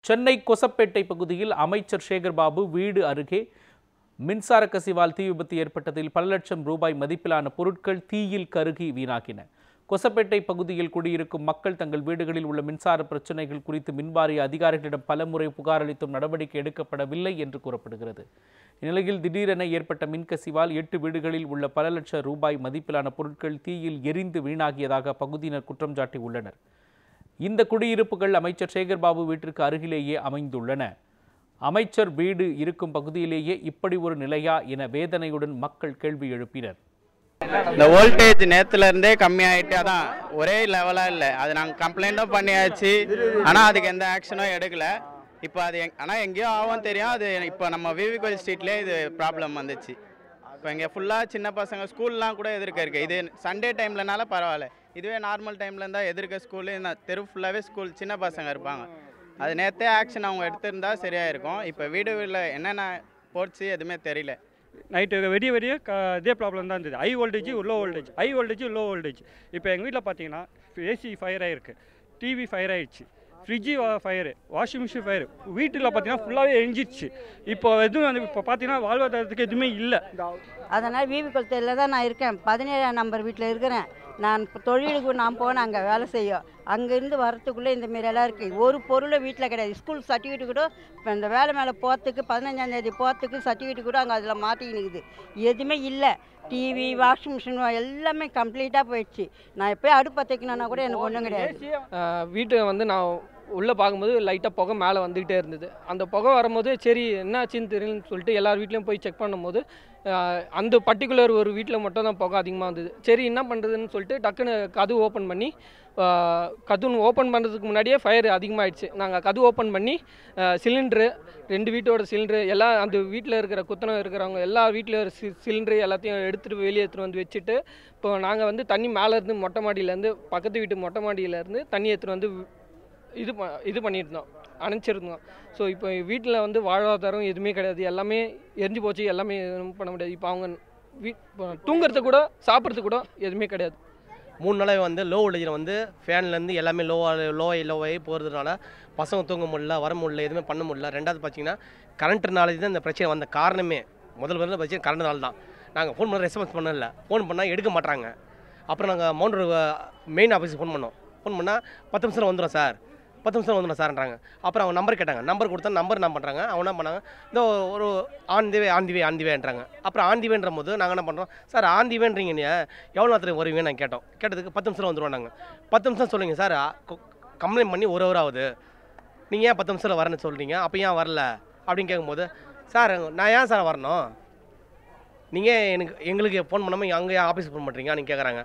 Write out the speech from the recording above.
சென்னை கொசப்பேட்டை பகுதியில் அமைச்சர் சேகர்பாபு வீடு அருகே மின்சார கசிவால் தீ விபத்து ஏற்பட்டதில் பல லட்சம் ரூபாய் மதிப்பிலான பொருட்கள் தீயில் கருகி வீணாகின. கொசப்பேட்டை பகுதியில் குடியிருக்கும் மக்கள் தங்கள் வீடுகளில் உள்ள மின்சார பிரச்சினைகள் குறித்து மின்வாரிய அதிகாரிகளிடம் பலமுறை புகார் அளித்தும் நடவடிக்கை எடுக்கப்படவில்லை என்று கூறப்படுகிறது. இந்நிலையில் திடீரென ஏற்பட்ட மின்கசிவால் 8 வீடுகளில் உள்ள பல லட்சம் ரூபாய் மதிப்பிலான பொருட்கள் தீயில் எரிந்து வீணாகியதாக பகுதியினர் குற்றம் சாட்டியுள்ளனர். இந்த குடியிருப்புகள் அமைச்சர் சேகர்பாபு வீட்டிற்கு அருகிலேயே அமைந்துள்ளன. அமைச்சர் வீடு இருக்கும் பகுதியிலேயே இப்படி ஒரு நிலையா என வேதனையுடன் மக்கள் கேள்வி எழுப்பினர். இந்த வோல்டேஜ் நேத்துல இருந்தே கம்மியாயிட்டு அதான் ஒரே லெவலா இல்லை. அது நாங்கள் கம்ப்ளைண்ட்டும் பண்ணியாச்சு, ஆனால் அதுக்கு எந்த ஆக்ஷனும் எடுக்கல. இப்போ அது ஆனால் எங்கேயோ ஆகும் தெரியும். அது இப்போ நம்ம விவி கோயில் ஸ்ட்ரீட்லேயே இது ப்ராப்ளம் வந்துச்சு. இப்போ இங்கே ஃபுல்லாக சின்ன பசங்க ஸ்கூல்லாம் கூட எதிர்க்க இருக்குது. இது சண்டே டைம்லனால பரவாயில்ல. இதுவே நார்மல் டைமில் இருந்தால் எதிர்க்க ஸ்கூலு தெரு ஃபுல்லாகவே ஸ்கூல் சின்ன பசங்க இருப்பாங்க. அது நேற்றே ஆக்ஷன் அவங்க எடுத்திருந்தா சரியாக இருக்கும். இப்போ வீடுகளில் என்னென்ன போச்சு எதுவுமே தெரியல. நைட்டு வெடிய இதே ப்ராப்ளம் தான் இருந்தது. High voltage low voltage, high voltage low voltage. இப்போ எங்கள் வீட்டில் பார்த்தீங்கன்னா ஏசி ஃபயர் ஆகிருக்கு, டிவி ஃபயர் ஆகிடுச்சு, fridge fire, washing machine fire, வீட்டில் பார்த்தீங்கன்னா ஃபுல்லாகவே எரிஞ்சிடுச்சு. இப்போ எதுவும் வந்து இப்போ பார்த்தீங்கன்னா வாழ்வாதாரத்துக்கு எதுவுமே இல்லை. அதனால் விவி கொளத்தில் தான் நான் இருக்கேன். 17ஆம் நம்பர் வீட்டில் இருக்கிறேன். நான் தொழிலுக்கு நான் போனேன், அங்கே வேலை செய்யும். அங்கேருந்து வரத்துக்குள்ளே இந்தமாரி எல்லாம் இருக்குது. ஒரு பொருளும் வீட்டில் கிடையாது. ஸ்கூல் சர்டிஃபிகேட் கூட இப்போ இந்த வேலை மேலே போகிறதுக்கு 15ஆம் தேதி போகிறதுக்கு சர்டிஃபிகேட் கூட அங்கே அதில் மாட்டிக்கினுக்குது. எதுவுமே இல்லை. டிவி, வாஷிங் மிஷின் எல்லாமே கம்ப்ளீட்டாக போயிடுச்சு. நான் எப்போயே அடுப்பு தைக்கணுன்னா கூட எனக்கு ஒன்றும் கிடையாது. வீட்டை வந்து நான் உள்ளே பார்க்கும்போது லைட்டாக புகை மேலே வந்துக்கிட்டே இருந்தது. அந்த புகை வரும்போது சரி என்னாச்சின்னு தெரியலன்னு சொல்லிட்டு எல்லார் வீட்லேயும் போய் செக் பண்ணும்போது அந்த பர்டிகுலர் ஒரு வீட்டில் மட்டும் தான் புகை அதிகமாக வந்தது. சரி என்ன பண்ணுறதுன்னு சொல்லிட்டு டக்குன்னு கதவு ஓப்பன் பண்ணி கதவு ஓப்பன் பண்ணுறதுக்கு முன்னாடியே ஃபயர் அதிகமாகிடுச்சு. நாங்கள் கதவு ஓப்பன் பண்ணி சிலிண்ட்ரு 2 வீட்டோட சிலிண்ட்ரு எல்லாம் அந்த வீட்டில் இருக்கிற குத்தனம் இருக்கிறவங்க எல்லா வீட்டில் சிலிண்ட்ரு எல்லாத்தையும் எடுத்துகிட்டு வெளியே எடுத்துகிட்டு வந்து வச்சுட்டு இப்போ நாங்கள் வந்து தண்ணி மேலேருந்து மொட்டை மாடியிலேருந்து பக்கத்து வீட்டு மொட்டை மாடியிலேருந்து தண்ணி எடுத்துகிட்டு வந்து இது பண்ணியிருந்தோம், அணைச்சிருந்தோம். ஸோ இப்போ வீட்டில் வந்து வாழ்வாதாரம் எதுவுமே கிடையாது. எல்லாமே எரிஞ்சு போச்சு. எல்லாமே பண்ண முடியாது. இப்போ அவங்க தூங்குறதுக்கு கூட சாப்பிட்றதுக்கு கூட எதுவுமே கிடையாது. 3 நாளாக வந்து லோ வோல்டேஜில் வந்து ஃபேன்லேருந்து எல்லாமே லோவாகி போகிறதுனால பசங்க தூங்க முடியல, வர முடியல, எதுவுமே பண்ண முடியல. ரெண்டாவது பார்த்தீங்கன்னா கரண்ட்னால தான் இந்த பிரச்சனை வந்த காரணமே. முதல்ல பிரச்சனை கரண்ட்னால தான். நாங்கள் ஃபோன் பண்ண ரெஸ்பான்ஸ் பண்ணல. ஃபோன் பண்ணால் எடுக்க மாட்டாங்க. அப்புறம் நாங்கள் மவுண்ட் மெயின் ஆஃபீஸுக்கு ஃபோன் பண்ணால் 10 நிமிஷம் வந்துடும் சார், 10 நிமிஷம் வந்துடும் சார்ன்றாங்க. அப்புறம் அவங்க நம்பர் கேட்டாங்க. நம்பர் கொடுத்தா நம்பர் என்ன பண்ணுறாங்க, அவங்க என்ன பண்ணாங்க, இந்த ஒரு ஆந்திவேன்றாங்க. அப்புறம் ஆந்திவேன்ற போது நாங்கள் என்ன பண்ணுறோம், சார் ஆந்திவேன்றீங்க எவ்வளோ நேரத்தில் வருவீங்கன்னு நாங்கள் கேட்டோம். கேட்டதுக்கு 10 நிமிஷம் வந்துடுவோம். நாங்கள் 10 நிமிஷம் சொல்லுங்கள் சார், கம்ப்ளைண்ட் பண்ணி 1 ஹவர் ஆகுது, நீங்கள் ஏன் 10 நிமிஷத்தில் வரேன்னு சொல்கிறீங்க, அப்போ ஏன் வரல அப்படின்னு கேட்கும்போது, சார் நான் ஏன் சார் வரணும், நீங்கள் எங்களுக்கு ஃபோன் பண்ணாமல் அங்கே ஆஃபீஸுக்கு ஃபோன் பண்ணுறீங்க நீங்கள் கேட்குறாங்க.